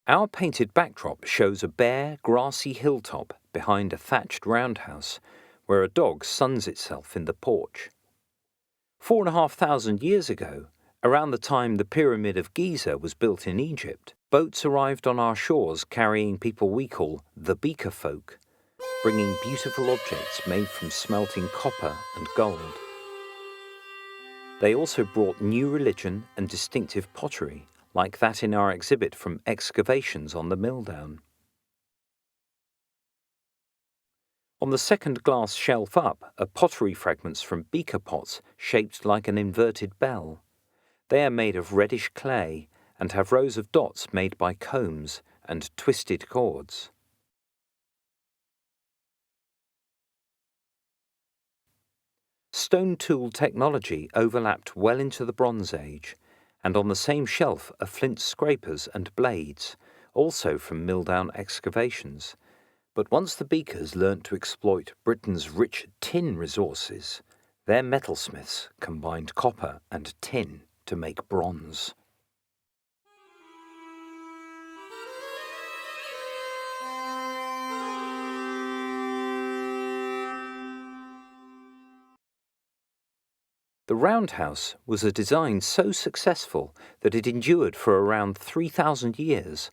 Our painted backdrop shows a bare, grassy hilltop behind a thatched roundhouse, where a dog suns itself in the porch. 4,500 years ago, around the time the Pyramid of Giza was built in Egypt, boats arrived on our shores carrying people we call the beaker folk, bringing beautiful objects made from smelting copper and gold. They also brought new religion and distinctive pottery, like that in our exhibit from excavations on the Milldown. On the second glass shelf up are pottery fragments from beaker pots shaped like an inverted bell. They are made of reddish clay and have rows of dots made by combs and twisted cords. Stone tool technology overlapped well into the Bronze Age, and on the same shelf are flint scrapers and blades, also from Milldown excavations. But once the beakers learnt to exploit Britain's rich tin resources, their metalsmiths combined copper and tin to make bronze. The roundhouse was a design so successful that it endured for around 3,000 years.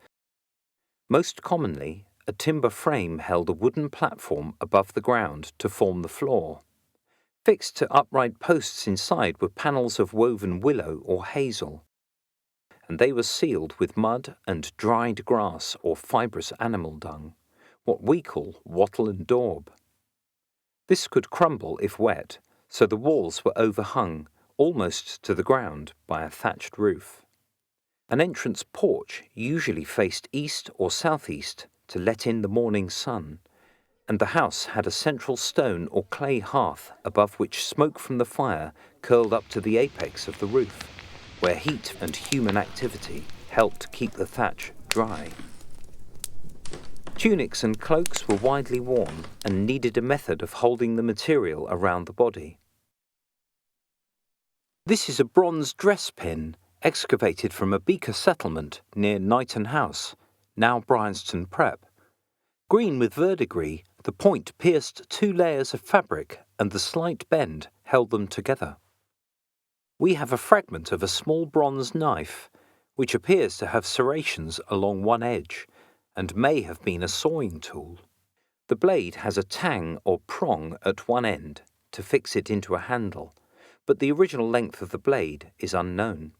Most commonly, a timber frame held a wooden platform above the ground to form the floor. Fixed to upright posts inside were panels of woven willow or hazel, and they were sealed with mud and dried grass or fibrous animal dung, what we call wattle and daub. This could crumble if wet, so the walls were overhung, almost to the ground, by a thatched roof. An entrance porch usually faced east or southeast to let in the morning sun, and the house had a central stone or clay hearth above which smoke from the fire curled up to the apex of the roof, where heat and human activity helped keep the thatch dry. Tunics and cloaks were widely worn and needed a method of holding the material around the body. This is a bronze dress pin excavated from a beaker settlement near Knighton House, now Bryanston Prep. Green with verdigris, the point pierced 2 layers of fabric and the slight bend held them together. We have a fragment of a small bronze knife, which appears to have serrations along one edge and may have been a sawing tool. The blade has a tang or prong at one end to fix it into a handle, but the original length of the blade is unknown.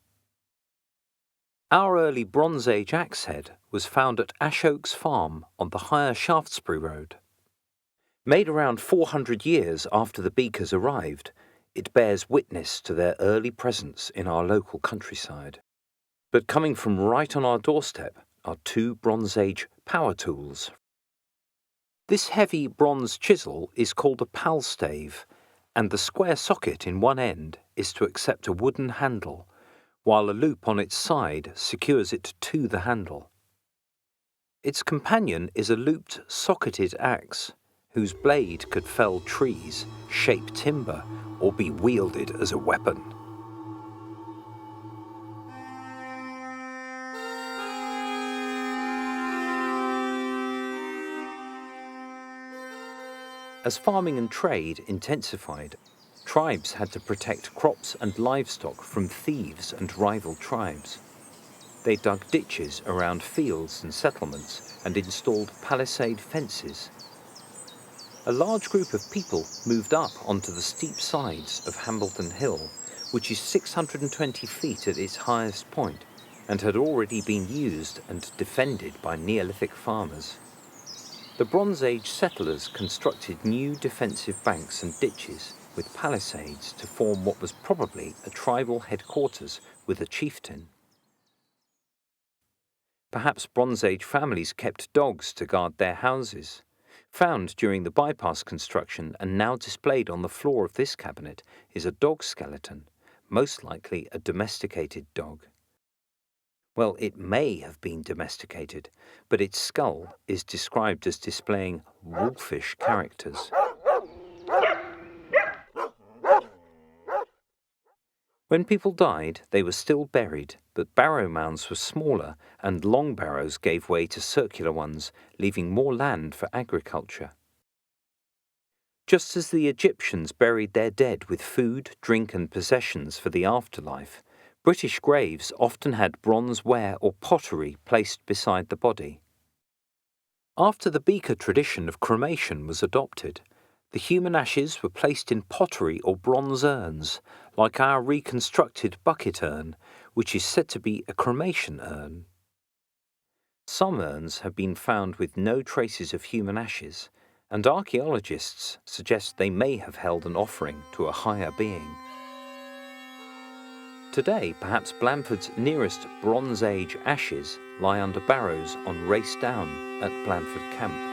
Our early Bronze Age axe head was found at Ashoke's Farm on the Higher Shaftesbury Road. Made around 400 years after the beakers arrived, it bears witness to their early presence in our local countryside. But coming from right on our doorstep are 2 Bronze Age power tools. This heavy bronze chisel is called a palstave, and the square socket in one end is to accept a wooden handle, while a loop on its side secures it to the handle. Its companion is a looped, socketed axe, whose blade could fell trees, shape timber, or be wielded as a weapon. As farming and trade intensified, tribes had to protect crops and livestock from thieves and rival tribes. They dug ditches around fields and settlements and installed palisade fences. A large group of people moved up onto the steep sides of Hambleton Hill, which is 620 feet at its highest point, and had already been used and defended by Neolithic farmers. The Bronze Age settlers constructed new defensive banks and ditches with palisades to form what was probably a tribal headquarters with a chieftain. Perhaps Bronze Age families kept dogs to guard their houses. Found during the bypass construction and now displayed on the floor of this cabinet is a dog skeleton, most likely a domesticated dog. Well, it may have been domesticated, but its skull is described as displaying wolfish characters. When people died, they were still buried, but barrow mounds were smaller and long barrows gave way to circular ones, leaving more land for agriculture. Just as the Egyptians buried their dead with food, drink and possessions for the afterlife, British graves often had bronze ware or pottery placed beside the body. After the beaker tradition of cremation was adopted, the human ashes were placed in pottery or bronze urns, like our reconstructed bucket urn, which is said to be a cremation urn. Some urns have been found with no traces of human ashes, and archaeologists suggest they may have held an offering to a higher being. Today, perhaps Blandford's nearest Bronze Age ashes lie under barrows on Race Down at Blandford Camp.